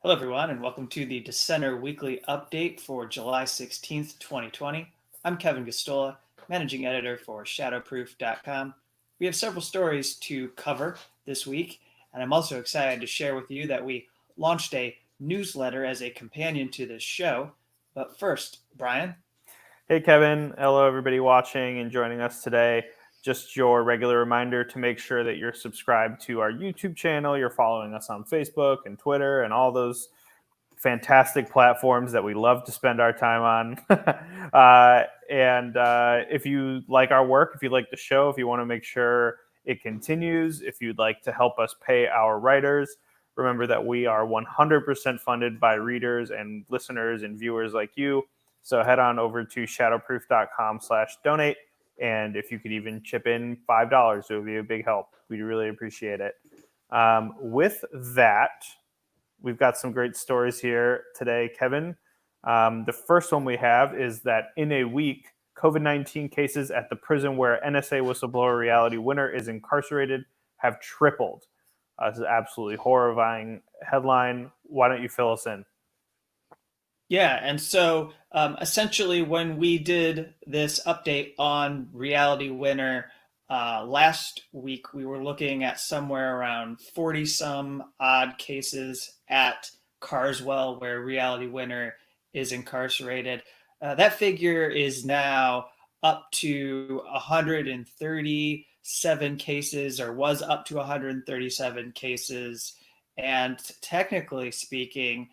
Hello, everyone, and welcome to the Dissenter Weekly Update for July 16th, 2020. I'm Kevin Gostola, Managing Editor for Shadowproof.com. We have several stories to cover this week, and I'm also excited to share with you that we launched a newsletter as a companion to this show. But first, Brian. Hey, Kevin. Hello, everybody watching and joining us today. Just your regular reminder to make sure that you're subscribed to our YouTube channel, you're following us on Facebook and Twitter and all those fantastic platforms that we love to spend our time on. If you like our work, if you like the show, if you want to make sure it continues, if you'd like to help us pay our writers, remember that we are 100% funded by readers and listeners and viewers like you. So head on over to shadowproof.com/donate. And if you could even chip in $5, it would be a big help. We'd really appreciate it. With that, we've got some great stories here today, Kevin. The first one we have is that in a week, COVID-19 cases at the prison where NSA whistleblower Reality Winner is incarcerated have tripled. This is an absolutely horrifying headline. Why don't you fill us in? Yeah, and so essentially, when we did this update on Reality Winner last week, we were looking at somewhere around 40 some odd cases at Carswell where Reality Winner is incarcerated. That figure is now up to 137 cases, or was up to 137 cases. And technically speaking,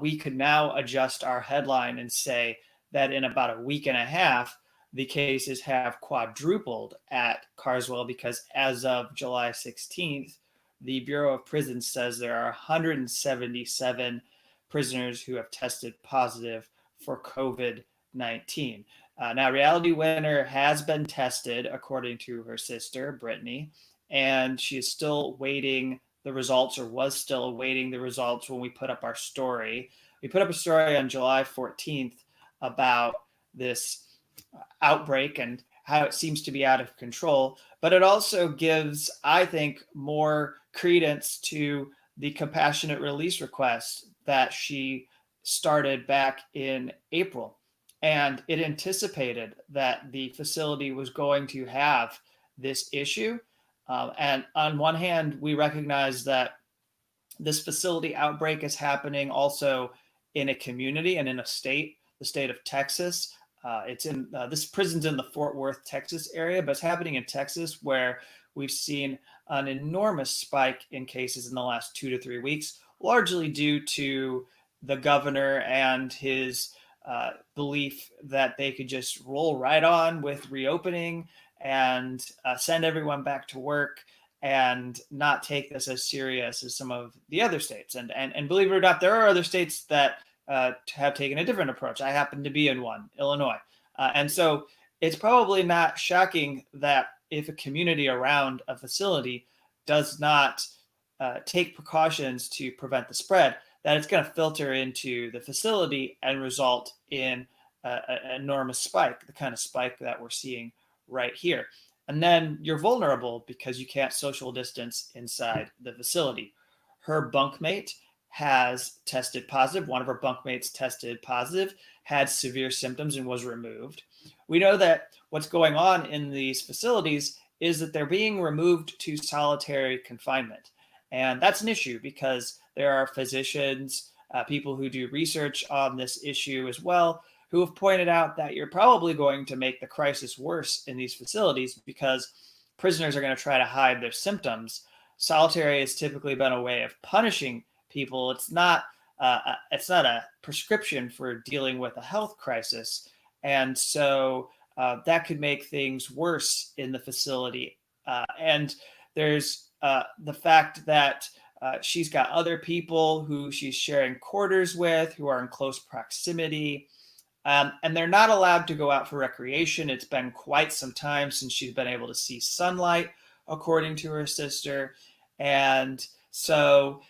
we could now adjust our headline and say that in about a week and a half, the cases have quadrupled at Carswell, because as of July 16th, the Bureau of Prisons says there are 177 prisoners who have tested positive for COVID-19. Now, Reality Winner has been tested, according to her sister, Brittany, and she is still waiting the results, or was still awaiting the results when we put up our story. We put up a story on July 14th about this outbreak and how it seems to be out of control, but it also gives, I think, more credence to the compassionate release request that she started back in April. And it anticipated that the facility was going to have this issue. And on one hand, we recognize that this facility outbreak is happening also in a community and in a state, the state of Texas. It's in this prison's in the Fort Worth, Texas area, but it's happening in Texas, where we've seen an enormous spike in cases in the last 2 to 3 weeks, largely due to the governor and his belief that they could just roll right on with reopening and send everyone back to work and not take this as serious as some of the other states. And believe it or not, there are other states that have taken a different approach. I happen to be in one, Illinois. And so it's probably not shocking that if a community around a facility does not take precautions to prevent the spread, that it's going to filter into the facility and result in an enormous spike, the kind of spike that we're seeing right here. And then you're vulnerable because you can't social distance inside the facility. Her bunkmate has tested positive. One of her bunkmates tested positive, had severe symptoms, and was removed. We know that what's going on in these facilities is that they're being removed to solitary confinement. And that's an issue because there are physicians, people who do research on this issue as well, who have pointed out that you're probably going to make the crisis worse in these facilities because prisoners are going to try to hide their symptoms. Solitary has typically been a way of punishing people. It's not a prescription for dealing with a health crisis, and so that could make things worse in the facility. And there's the fact that she's got other people who she's sharing quarters with who are in close proximity. And they're not allowed to go out for recreation. It's been quite some time since she's been able to see sunlight, according to her sister. And so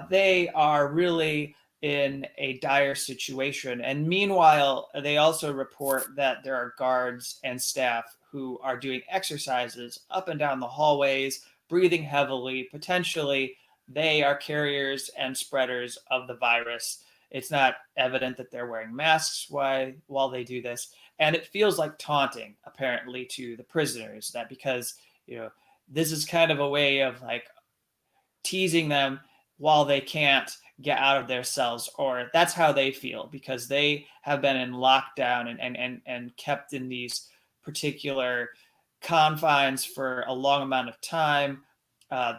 they are really in a dire situation. And meanwhile, they also report that there are guards and staff who are doing exercises up and down the hallways, breathing heavily, potentially they are carriers and spreaders of the virus. It's not evident that they're wearing masks while they do this. And it feels like taunting, apparently, to the prisoners, that because, this is kind of a way of like teasing them while they can't get out of their cells, or that's how they feel because they have been in lockdown and kept in these particular confines for a long amount of time.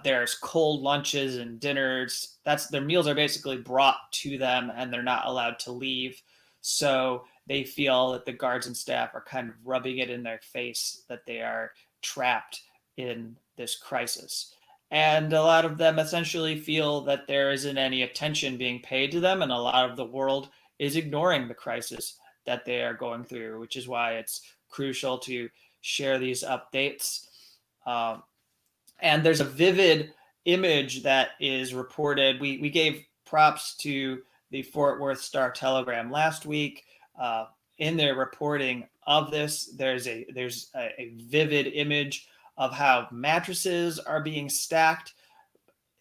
There's cold lunches and dinners. Their meals are basically brought to them and they're not allowed to leave. So they feel that the guards and staff are kind of rubbing it in their face that they are trapped in this crisis. And a lot of them essentially feel that there isn't any attention being paid to them, and a lot of the world is ignoring the crisis that they are going through, which is why it's crucial to share these updates. And there's a vivid image that is reported. We gave props to the Fort Worth Star-Telegram last week. In their reporting of this, there's a vivid image of how mattresses are being stacked.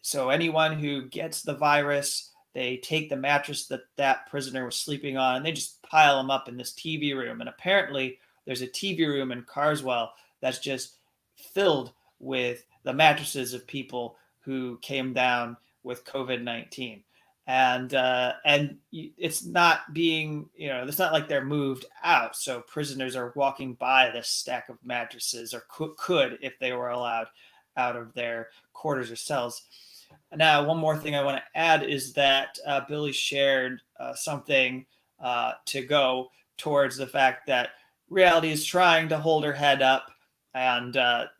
So anyone who gets the virus, they take the mattress that prisoner was sleeping on and they just pile them up in this TV room. And apparently there's a TV room in Carswell that's just filled with the mattresses of people who came down with COVID-19. And it's not being, it's not like they're moved out. So prisoners are walking by this stack of mattresses, or could if they were allowed out of their quarters or cells. Now, one more thing I want to add is that Billy shared something to go towards the fact that reality is trying to hold her head up and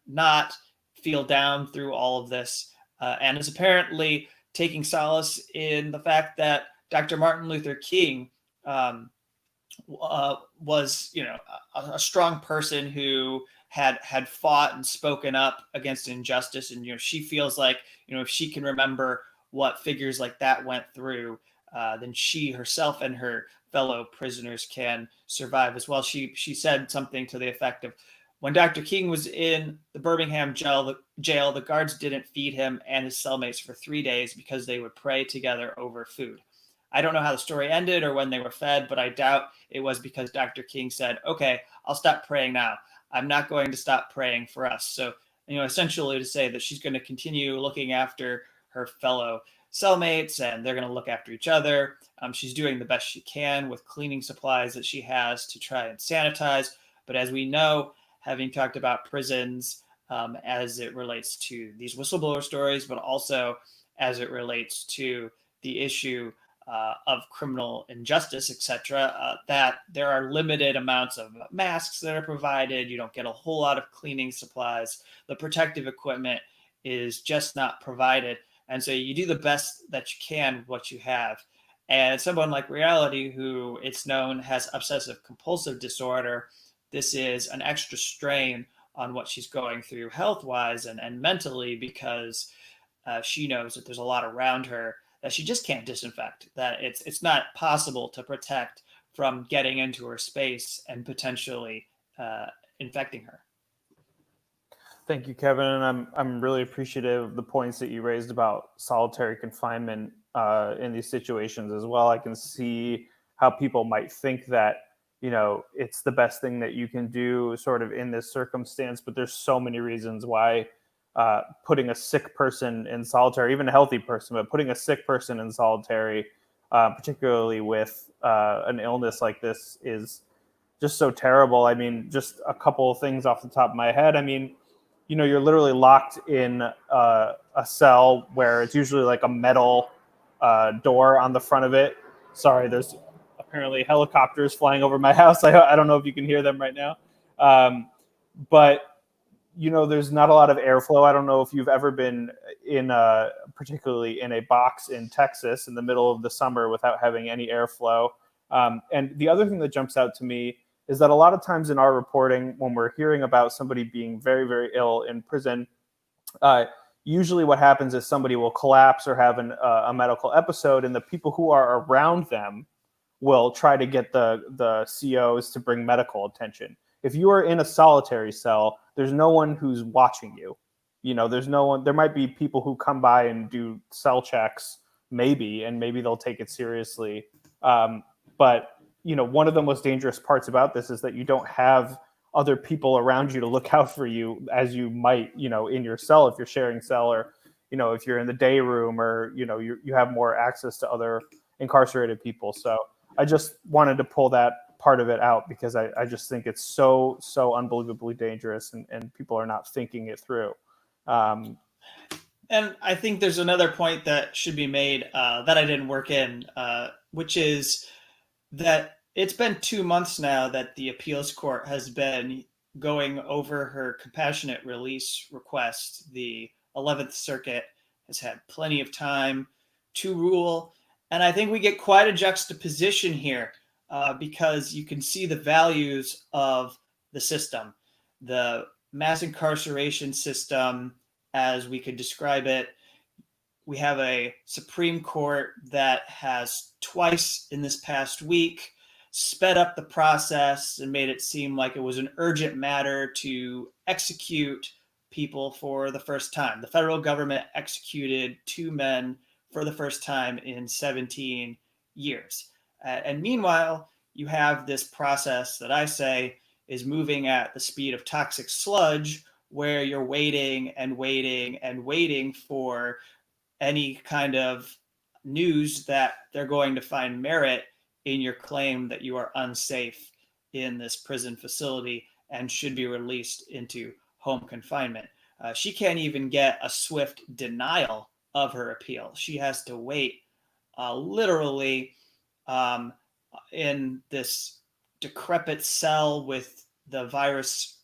not feel down through all of this, and is apparently taking solace in the fact that Dr. Martin Luther King was, a strong person who had fought and spoken up against injustice. And, she feels like, if she can remember what figures like that went through, then she herself and her fellow prisoners can survive as well. She said something to the effect of, when Dr. King was in the Birmingham jail, the guards didn't feed him and his cellmates for 3 days because they would pray together over food. I don't know how the story ended or when they were fed, but I doubt it was because Dr. King said, okay, I'll stop praying now. I'm not going to stop praying for us. So, essentially to say that she's going to continue looking after her fellow cellmates and they're going to look after each other. She's doing the best she can with cleaning supplies that she has to try and sanitize. But as we know, having talked about prisons as it relates to these whistleblower stories, but also as it relates to the issue of criminal injustice, etc., that there are limited amounts of masks that are provided. You don't get a whole lot of cleaning supplies. The protective equipment is just not provided. And so you do the best that you can with what you have. And someone like Reality, who it's known has obsessive compulsive disorder, this is an extra strain on what she's going through health-wise and mentally, because she knows that there's a lot around her that she just can't disinfect, that it's not possible to protect from getting into her space and potentially infecting her. Thank you, Kevin. And I'm really appreciative of the points that you raised about solitary confinement in these situations as well. I can see how people might think that, it's the best thing that you can do sort of in this circumstance, but there's so many reasons why putting a sick person in solitary, even a healthy person, but putting a sick person in solitary, particularly with an illness like this, is just so terrible. I mean, just a couple of things off the top of my head. I mean, you're literally locked in a cell where it's usually like a metal door on the front of it. Sorry, there's apparently helicopters flying over my house. I don't know if you can hear them right now. But there's not a lot of airflow. I don't know if you've ever been particularly in a box in Texas in the middle of the summer without having any airflow. And the other thing that jumps out to me is that a lot of times in our reporting, when we're hearing about somebody being very, very ill in prison, usually what happens is somebody will collapse or have a medical episode, and the people who are around them will try to get the COs to bring medical attention. If you are in a solitary cell, there's no one who's watching you. there's no one. There might be people who come by and do cell checks, maybe, and maybe they'll take it seriously. But one of the most dangerous parts about this is that you don't have other people around you to look out for you as you might, in your cell if you're sharing cell, or if you're in the day room, or you have more access to other incarcerated people. So I just wanted to pull that part of it out because I just think it's so unbelievably dangerous, and people are not thinking it through. And I think there's another point that should be made that I didn't work in, which is that it's been 2 months now that the appeals court has been going over her compassionate release request. The 11th Circuit has had plenty of time to rule. And I think we get quite a juxtaposition here because you can see the values of the system. The mass incarceration system, as we could describe it, we have a Supreme Court that has twice in this past week sped up the process and made it seem like it was an urgent matter to execute people for the first time. The federal government executed 2 men for the first time in 17 years. And meanwhile, you have this process that I say is moving at the speed of toxic sludge, where you're waiting and waiting and waiting for any kind of news that they're going to find merit in your claim that you are unsafe in this prison facility and should be released into home confinement. She can't even get a swift denial of her appeal. She has to wait literally in this decrepit cell with the virus,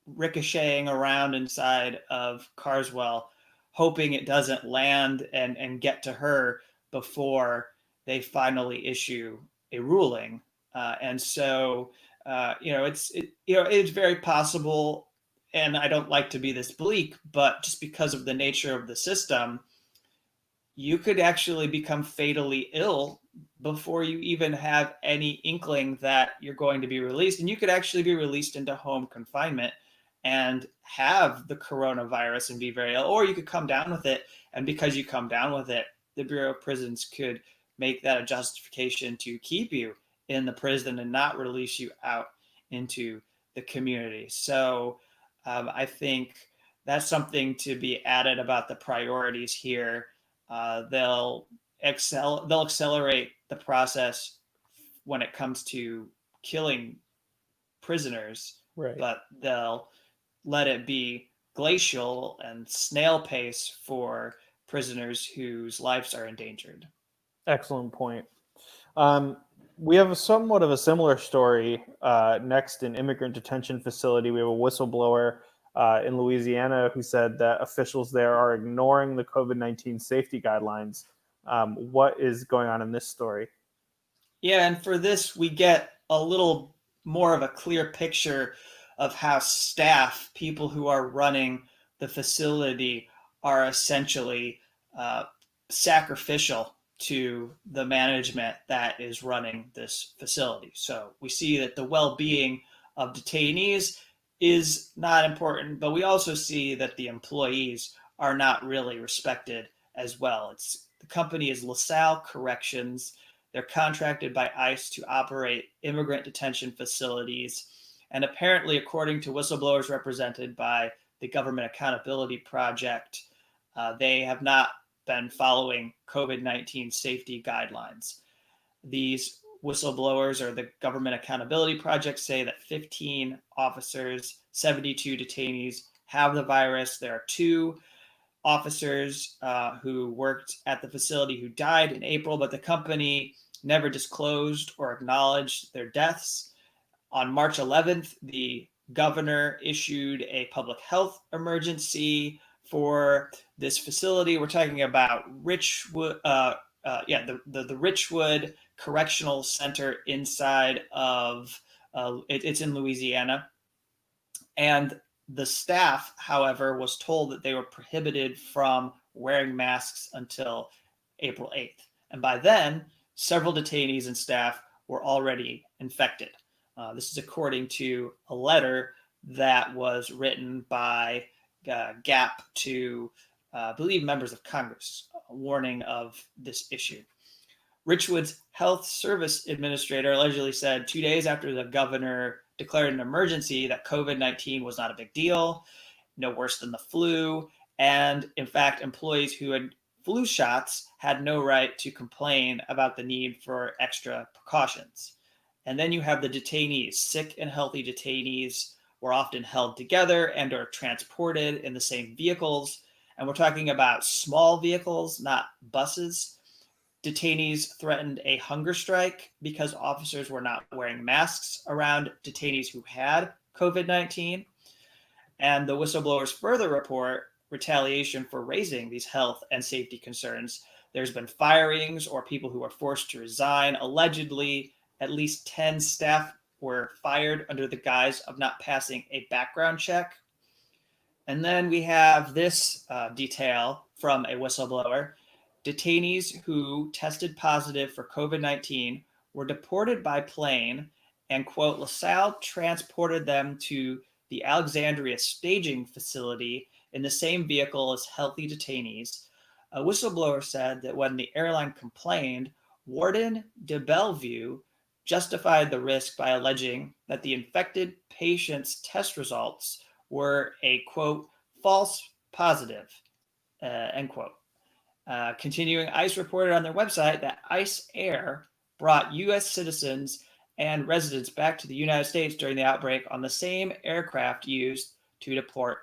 ricocheting around inside of Carswell, hoping it doesn't land and get to her before they finally issue a ruling. And so, it's very possible, and I don't like to be this bleak, but just because of the nature of the system, you could actually become fatally ill before you even have any inkling that you're going to be released. And you could actually be released into home confinement and have the coronavirus and be very ill, or you could come down with it. And because you come down with it, the Bureau of Prisons could make that a justification to keep you in the prison and not release you out into the community. So I think that's something to be added about the priorities here. They'll accelerate the process when it comes to killing prisoners, Right. but they'll let it be glacial and snail pace for prisoners whose lives are endangered. Excellent point. We have somewhat of a similar story next in immigrant detention facility. We have a whistleblower in Louisiana who said that officials there are ignoring the COVID-19 safety guidelines. What is going on in this story? Yeah, and for this, we get a little more of a clear picture of how staff, people who are running the facility, are essentially sacrificial to the management that is running this facility. So we see that the well-being of detainees is not important, but we also see that the employees are not really respected as well. The company is LaSalle Corrections. They're contracted by ICE to operate immigrant detention facilities. And apparently, according to whistleblowers represented by the Government Accountability Project, they have not been following COVID-19 safety guidelines. These whistleblowers, or the Government Accountability Project, say that 15 officers, 72 detainees have the virus. There are 2 officers who worked at the facility who died in April, but the company never disclosed or acknowledged their deaths. On March 11th, the governor issued a public health emergency for this facility. We're talking about Richwood, the Richwood Correctional Center inside of, it's in Louisiana. And the staff, however, was told that they were prohibited from wearing masks until April 8th. And by then, several detainees and staff were already infected. This is according to a letter that was written by gap to, I believe, members of Congress, a warning of this issue. Richwood's health service administrator allegedly said 2 days after the governor declared an emergency that COVID-19 was not a big deal, no worse than the flu, and in fact, employees who had flu shots had no right to complain about the need for extra precautions. And then you have the detainees. Sick and healthy detainees were often held together and are transported in the same vehicles. And we're talking about small vehicles, not buses. Detainees threatened a hunger strike because officers were not wearing masks around detainees who had COVID-19. And the whistleblowers further report retaliation for raising these health and safety concerns. There's been firings or people who were forced to resign. Allegedly, at least 10 staff were fired under the guise of not passing a background check. And then we have this detail from a whistleblower. Detainees who tested positive for COVID-19 were deported by plane, and, quote, LaSalle transported them to the Alexandria staging facility in the same vehicle as healthy detainees. A whistleblower said that when the airline complained, Warden de Bellevue justified the risk by alleging that the infected patient's test results were a, quote, false positive, end quote. Continuing, ICE reported on their website that ICE Air brought U.S. citizens and residents back to the United States during the outbreak on the same aircraft used to deport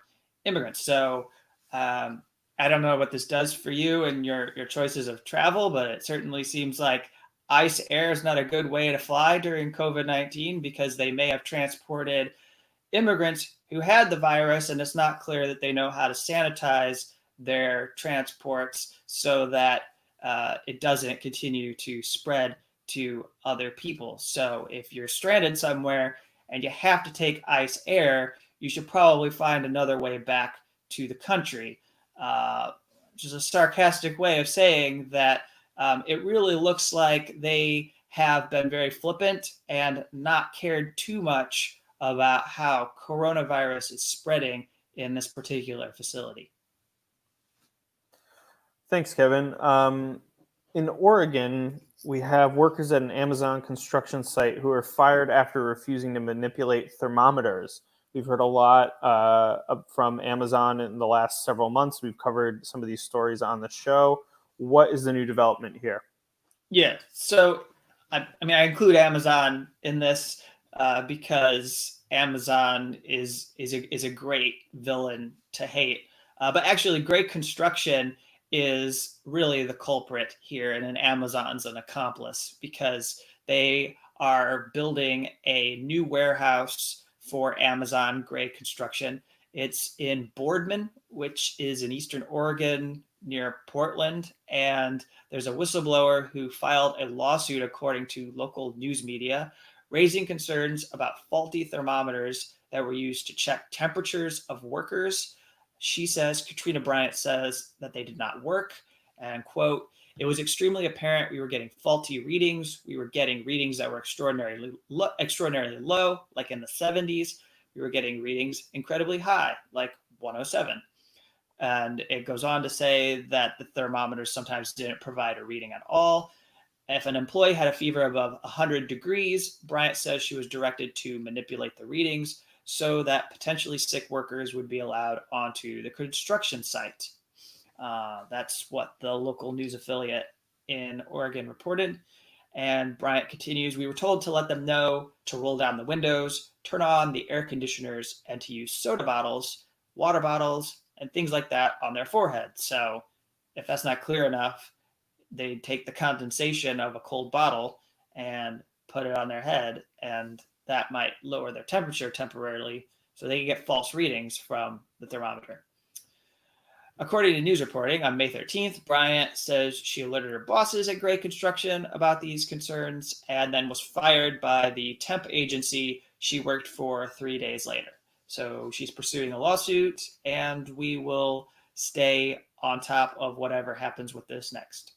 immigrants. So I don't know what this does for you and your choices of travel, but it certainly seems like ICE Air is not a good way to fly during COVID-19 because they may have transported immigrants who had the virus, and it's not clear that they know how to sanitize their transports so that it doesn't continue to spread to other people. So if you're stranded somewhere and you have to take ICE Air, you should probably find another way back to the country. Which is a sarcastic way of saying that it really looks like they have been very flippant and not cared too much about how coronavirus is spreading in this particular facility. Thanks, Kevin. In Oregon, we have workers at an Amazon construction site who are fired after refusing to manipulate thermometers. We've heard a lot from Amazon in the last several months. We've covered some of these stories on the show. What is the new development here? Yeah, so I include Amazon in this because Amazon is a great villain to hate, but actually, great construction is really the culprit here, and Amazon's an accomplice because they are building a new warehouse for Amazon Grade Construction. It's in Boardman, which is in Eastern Oregon near Portland, and there's a whistleblower who filed a lawsuit, according to local news media, raising concerns about faulty thermometers that were used to check temperatures of workers. She says, Katrina Bryant says that they did not work, and, quote, it was extremely apparent we were getting faulty readings. We were getting readings that were extraordinarily low, like in the 70s. We were getting readings incredibly high, like 107. And it goes on to say that the thermometers sometimes didn't provide a reading at all. If an employee had a fever above 100 degrees, Bryant says she was directed to manipulate the readings so that potentially sick workers would be allowed onto the construction site. That's what the local news affiliate in Oregon reported. And Bryant continues, we were told to let them know to roll down the windows, turn on the air conditioners, and to use soda bottles, water bottles, and things like that on their forehead. So if that's not clear enough, they take the condensation of a cold bottle and put it on their head, and that might lower their temperature temporarily so they can get false readings from the thermometer. According to news reporting, on May 13th, Bryant says she alerted her bosses at Grade Construction about these concerns and then was fired by the temp agency she worked for 3 days later. So she's pursuing a lawsuit, and we will stay on top of whatever happens with this next.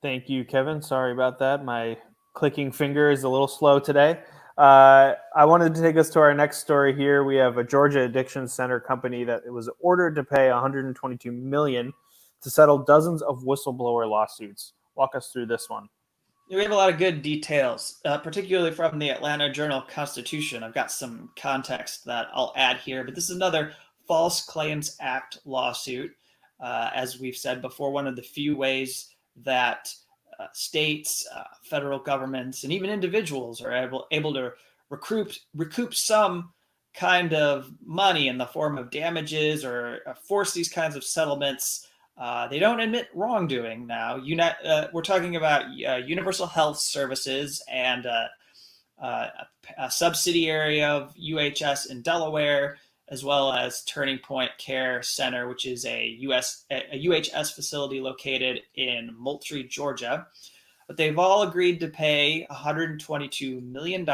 Thank you, Kevin. Sorry about that. My clicking finger is a little slow today. I wanted to take us to our next story here. We have a Georgia addiction center company that was ordered to pay $122 million to settle dozens of whistleblower lawsuits. Walk us through this one. We have a lot of good details, particularly from the Atlanta Journal-Constitution. I've got some context that I'll add here, but this is another False Claims Act lawsuit. As we've said before, one of the few ways that states, federal governments, and even individuals are able to recoup some kind of money in the form of damages or force these kinds of settlements. They don't admit wrongdoing now. We're talking about Universal Health Services and a subsidiary of UHS in Delaware, as well as Turning Point Care Center, which is a UHS facility located in Moultrie, Georgia. But they've all agreed to pay $122 million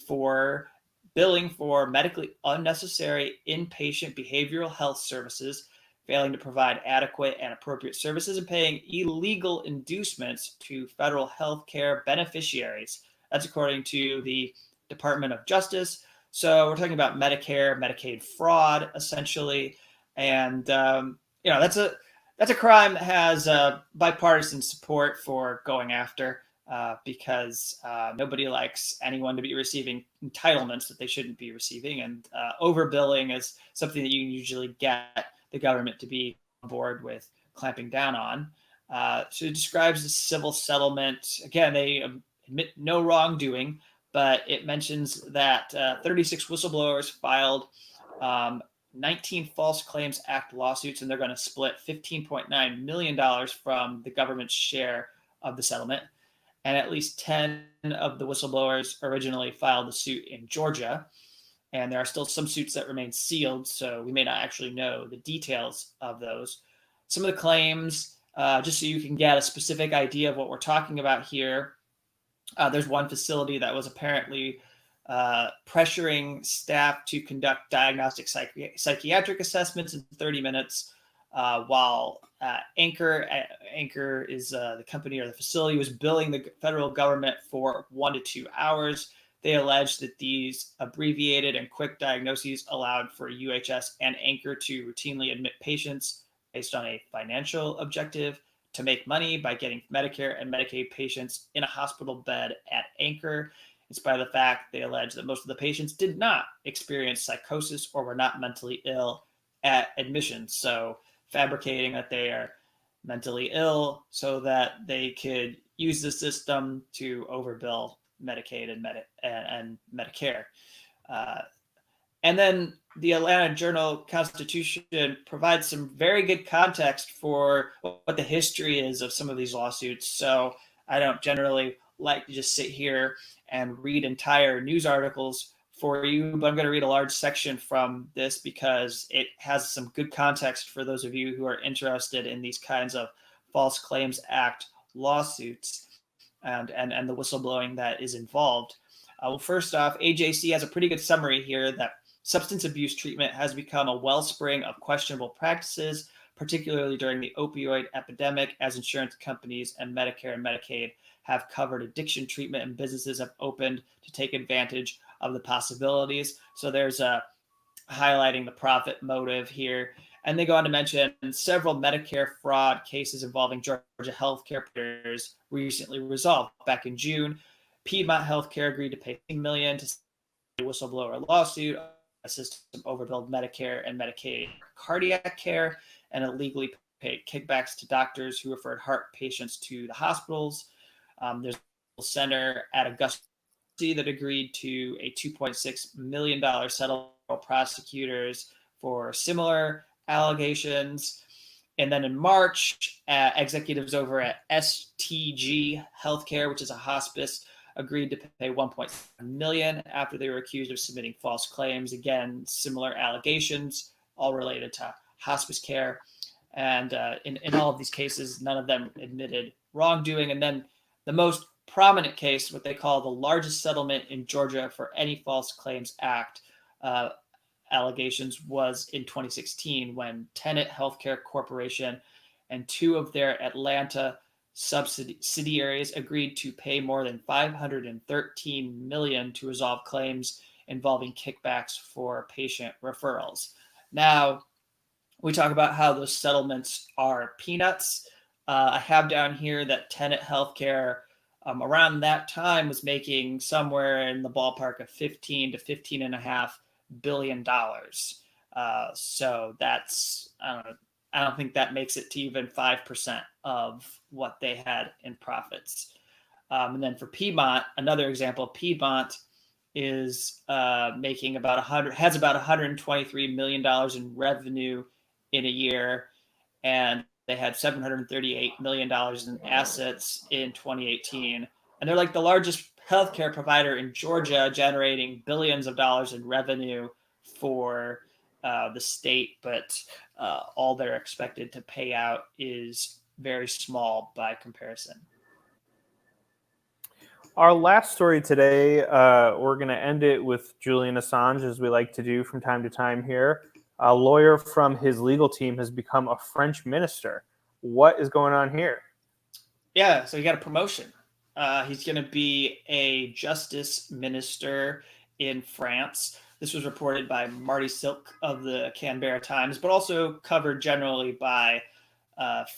for billing for medically unnecessary inpatient behavioral health services, failing to provide adequate and appropriate services, and paying illegal inducements to federal health care beneficiaries. That's according to the Department of Justice. So we're talking about Medicare, Medicaid fraud, essentially, and that's a crime that has bipartisan support for going after, because nobody likes anyone to be receiving entitlements that they shouldn't be receiving, and overbilling is something that you usually get the government to be on board with clamping down on. So it describes the civil settlement. Again, they admit no wrongdoing, but it mentions that 36 whistleblowers filed 19 False Claims Act lawsuits, and they're going to split $15.9 million from the government's share of the settlement. And at least 10 of the whistleblowers originally filed the suit in Georgia. And there are still some suits that remain sealed, so we may not actually know the details of those. Some of the claims, just so you can get a specific idea of what we're talking about here, there's one facility that was apparently pressuring staff to conduct diagnostic psychiatric assessments in 30 minutes, while Anchor is the company or the facility, was billing the federal government for 1 to 2 hours. They alleged that these abbreviated and quick diagnoses allowed for UHS and Anchor to routinely admit patients based on a financial objective to make money by getting Medicare and Medicaid patients in a hospital bed at Anchor, in spite of the fact they allege that most of the patients did not experience psychosis or were not mentally ill at admission. So fabricating that they are mentally ill so that they could use the system to overbill Medicaid and Medicare. And then the Atlanta Journal-Constitution provides some very good context for what the history is of some of these lawsuits. So I don't generally like to just sit here and read entire news articles for you, but I'm going to read a large section from this because it has some good context for those of you who are interested in these kinds of False Claims Act lawsuits and the whistleblowing that is involved. Well, first off, AJC has a pretty good summary here that substance abuse treatment has become a wellspring of questionable practices, particularly during the opioid epidemic, as insurance companies and Medicare and Medicaid have covered addiction treatment and businesses have opened to take advantage of the possibilities. So there's a highlighting the profit motive here. And they go on to mention several Medicare fraud cases involving Georgia healthcare providers recently resolved. Back in June, Piedmont Healthcare agreed to pay $1 million to a whistleblower lawsuit. A system overbilled Medicare and Medicaid cardiac care and illegally paid kickbacks to doctors who referred heart patients to the hospitals. There's a center at Augusta that agreed to a $2.6 million settlement with prosecutors for similar allegations. And then in March, executives over at STG Healthcare, which is a hospice, agreed to pay $1.7 million after they were accused of submitting false claims. Again, similar allegations, all related to hospice care. And in all of these cases, none of them admitted wrongdoing. And then the most prominent case, what they call the largest settlement in Georgia for any False Claims Act allegations, was in 2016 when Tenet Healthcare Corporation and two of their Atlanta subsidiaries agreed to pay more than $513 million to resolve claims involving kickbacks for patient referrals. Now, we talk about how those settlements are peanuts. I have down here that Tenet Healthcare around that time was making somewhere in the ballpark of 15 to 15.5 billion dollars. So that's, I don't think that makes it to even 5% of what they had in profits. And then for Piedmont, another example, Piedmont is making has about $123 million in revenue in a year, and they had $738 million in assets in 2018. And they're like the largest healthcare provider in Georgia, generating billions of dollars in revenue for the state, but all they're expected to pay out is very small by comparison. Our last story today, we're going to end it with Julian Assange, as we like to do from time to time here. A lawyer from his legal team has become a French minister. What is going on here? Yeah, so he got a promotion. He's going to be a justice minister in France. This was reported by Marty Silk of the Canberra Times, but also covered generally by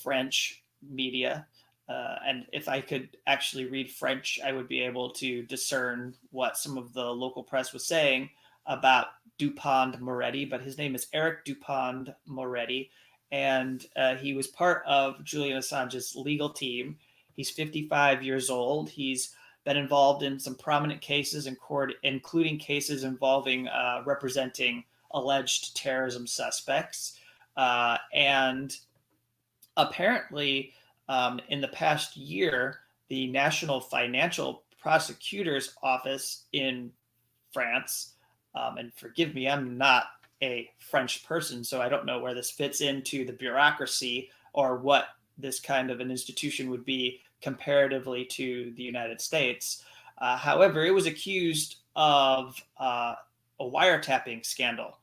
French media. And if I could actually read French, I would be able to discern what some of the local press was saying about Dupond-Moretti, but his name is Eric Dupond-Moretti, and he was part of Julian Assange's legal team. He's 55 years old. He's been involved in some prominent cases in court, including cases involving representing alleged terrorism suspects. And apparently, in the past year, the National Financial Prosecutor's Office in France, and forgive me, I'm not a French person, so I don't know where this fits into the bureaucracy or what this kind of an institution would be comparatively to the United States. However, it was accused of a wiretapping scandal.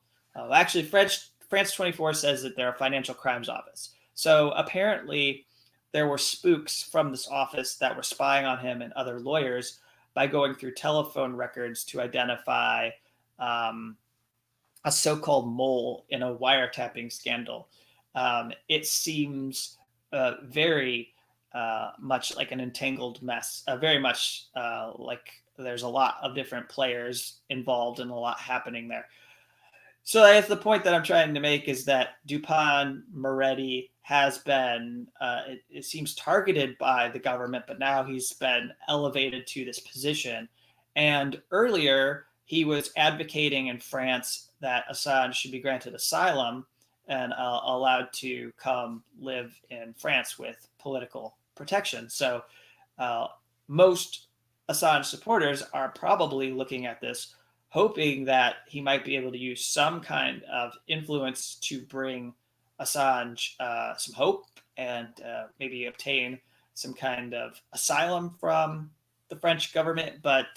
Actually, France 24 says that they're a financial crimes office. So apparently, there were spooks from this office that were spying on him and other lawyers by going through telephone records to identify a so-called mole in a wiretapping scandal. It seems very much like an entangled mess, very much like there's a lot of different players involved and a lot happening there. So I guess the point that I'm trying to make is that Dupond-Moretti has been, it seems, targeted by the government, but now he's been elevated to this position. And earlier, he was advocating in France that Assange should be granted asylum and allowed to come live in France with political protection. So most Assange supporters are probably looking at this, hoping that he might be able to use some kind of influence to bring Assange some hope and maybe obtain some kind of asylum from the French government. But,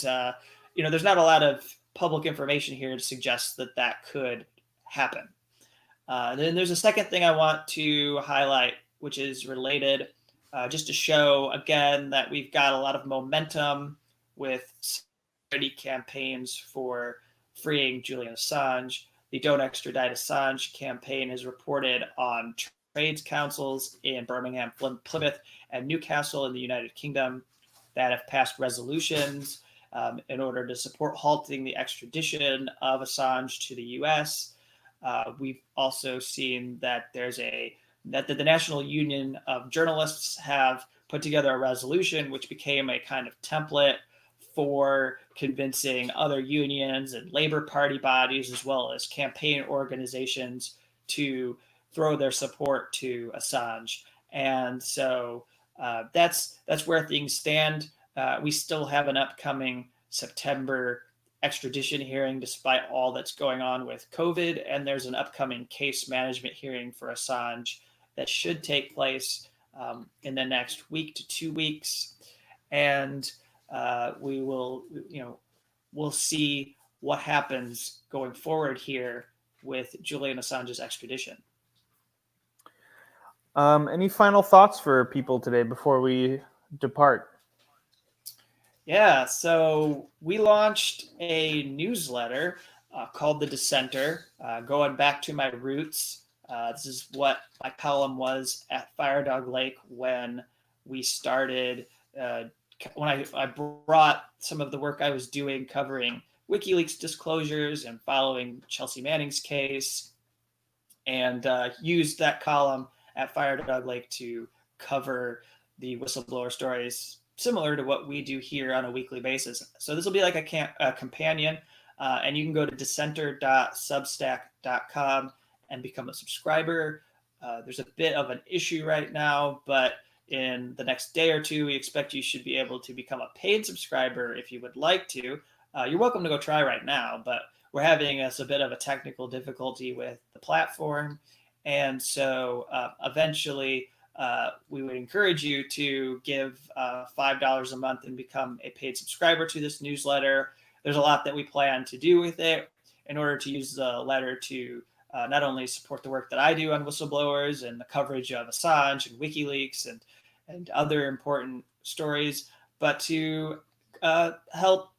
there's not a lot of public information here to suggest that that could happen. Then there's a second thing I want to highlight, which is related, just to show, again, that we've got a lot of momentum with campaigns for freeing Julian Assange. The Don't Extradite Assange campaign has reported on trades councils in Birmingham, Plymouth, and Newcastle in the United Kingdom that have passed resolutions in order to support halting the extradition of Assange to the U.S. We've also seen that that the National Union of Journalists have put together a resolution which became a kind of template for convincing other unions and Labor Party bodies, as well as campaign organizations, to throw their support to Assange. And so that's where things stand. We still have an upcoming September extradition hearing, despite all that's going on with COVID. And there's an upcoming case management hearing for Assange that should take place in the next week to 2 weeks. And we'll see what happens going forward here with Julian Assange's extradition. Any final thoughts for people today before we depart? Yeah, so we launched a newsletter called The Dissenter, going back to my roots. This is what my column was at Fire Dog Lake when we started, when I brought some of the work I was doing covering WikiLeaks disclosures and following Chelsea Manning's case, and used that column at Fire Dog Lake to cover the whistleblower stories similar to what we do here on a weekly basis. So this will be like a companion, and you can go to dissenter.substack.com and become a subscriber. There's a bit of an issue right now, but in the next day or two, we expect you should be able to become a paid subscriber if you would like to. You're welcome to go try right now, but we're having a bit of a technical difficulty with the platform. And so eventually we would encourage you to give $5 a month and become a paid subscriber to this newsletter. There's a lot that we plan to do with it in order to use the letter to not only support the work that I do on whistleblowers and the coverage of Assange and WikiLeaks and other important stories, but to help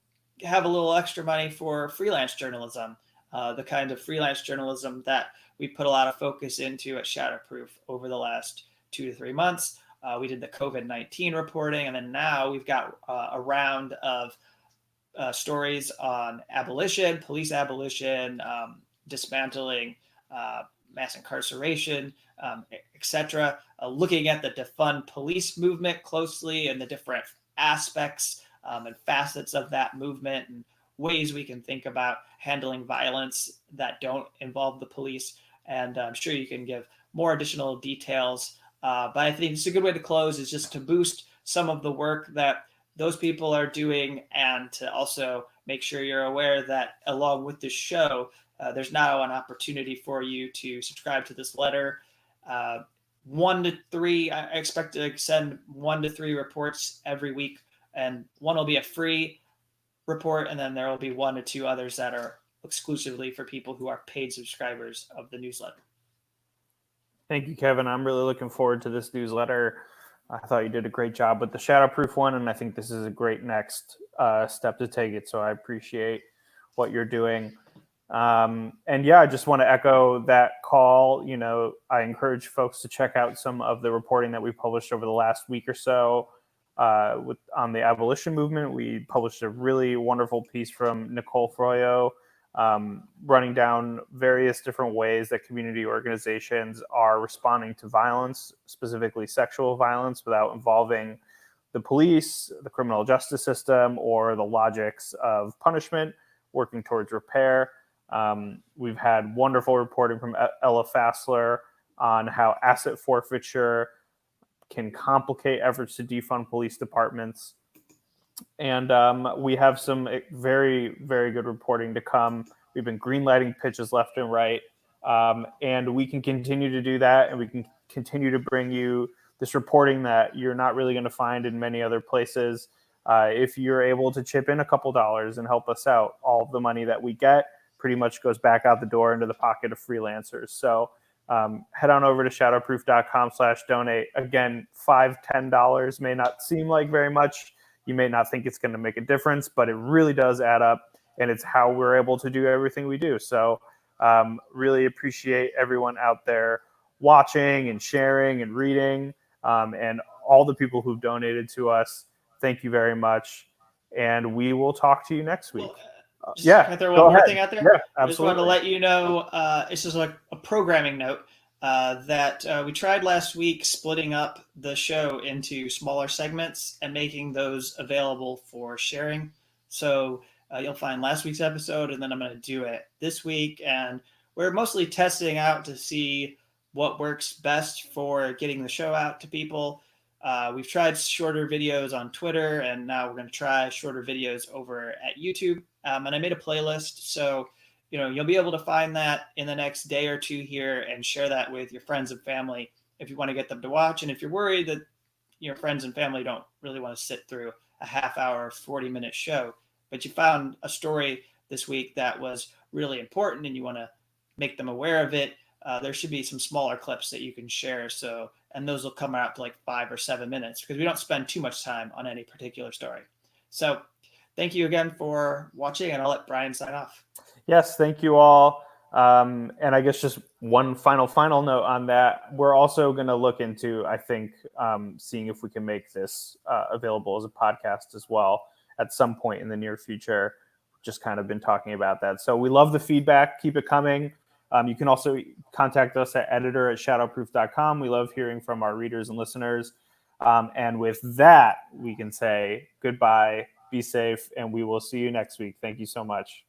have a little extra money for freelance journalism, the kind of freelance journalism that we put a lot of focus into at Shatterproof over the last 2 to 3 months. We did the COVID-19 reporting, and then now we've got a round of stories on abolition, police abolition, dismantling mass incarceration, etc., looking at the defund police movement closely and the different aspects and facets of that movement and ways we can think about handling violence that don't involve the police. And I'm sure you can give more additional details. But I think it's a good way to close is just to boost some of the work that those people are doing and to also make sure you're aware that along with this show, there's now an opportunity for you to subscribe to this letter. 1 to 3, I expect to send 1 to 3 reports every week, and one will be a free report, and then there will be 1 to 2 others that are exclusively for people who are paid subscribers of the newsletter. Thank you, Kevin. I'm really looking forward to this newsletter. I thought you did a great job with the Shadowproof one, and I think this is a great next step to take it. So I appreciate what you're doing. And yeah, I just want to echo that call. You know, I encourage folks to check out some of the reporting that we published over the last week or so on the abolition movement. We published a really wonderful piece from Nicole Froyo, running down various different ways that community organizations are responding to violence, specifically sexual violence, without involving the police, the criminal justice system, or the logics of punishment, working towards repair. We've had wonderful reporting from Ella Fassler on how asset forfeiture can complicate efforts to defund police departments. And we have some very, very good reporting to come. We've been greenlighting pitches left and right. And we can continue to do that. And we can continue to bring you this reporting that you're not really going to find in many other places. If you're able to chip in a couple dollars and help us out, all of the money that we get pretty much goes back out the door into the pocket of freelancers. So head on over to shadowproof.com/donate. Again, $5, $10 may not seem like very much. You may not think it's going to make a difference, but it really does add up, and it's how we're able to do everything we do. So really appreciate everyone out there watching and sharing and reading, and all the people who've donated to us. Thank you very much, and we will talk to you next week. Can I throw one more thing out there? Yeah, absolutely. I just wanted to let you know, it's just like a programming note, that we tried last week splitting up the show into smaller segments and making those available for sharing. So you'll find last week's episode, and then I'm going to do it this week. And we're mostly testing out to see what works best for getting the show out to people. We've tried shorter videos on Twitter, and now we're going to try shorter videos over at YouTube. And I made a playlist, so you'll be able to find that in the next day or two here and share that with your friends and family if you want to get them to watch. And if you're worried that your friends and family don't really want to sit through a half-hour, 40-minute show, but you found a story this week that was really important and you want to make them aware of it, there should be some smaller clips that you can share so and those will come out to like 5 or 7 minutes because we don't spend too much time on any particular story. So thank you again for watching, and I'll let Brian sign off. Yes, thank you all. And I guess just one final note on that. We're also going to look into, I think, seeing if we can make this available as a podcast as well at some point in the near future. Just kind of been talking about that. So we love the feedback. Keep it coming. You can also contact us at editor@shadowproof.com. We love hearing from our readers and listeners. And with that, we can say goodbye, be safe, and we will see you next week. Thank you so much.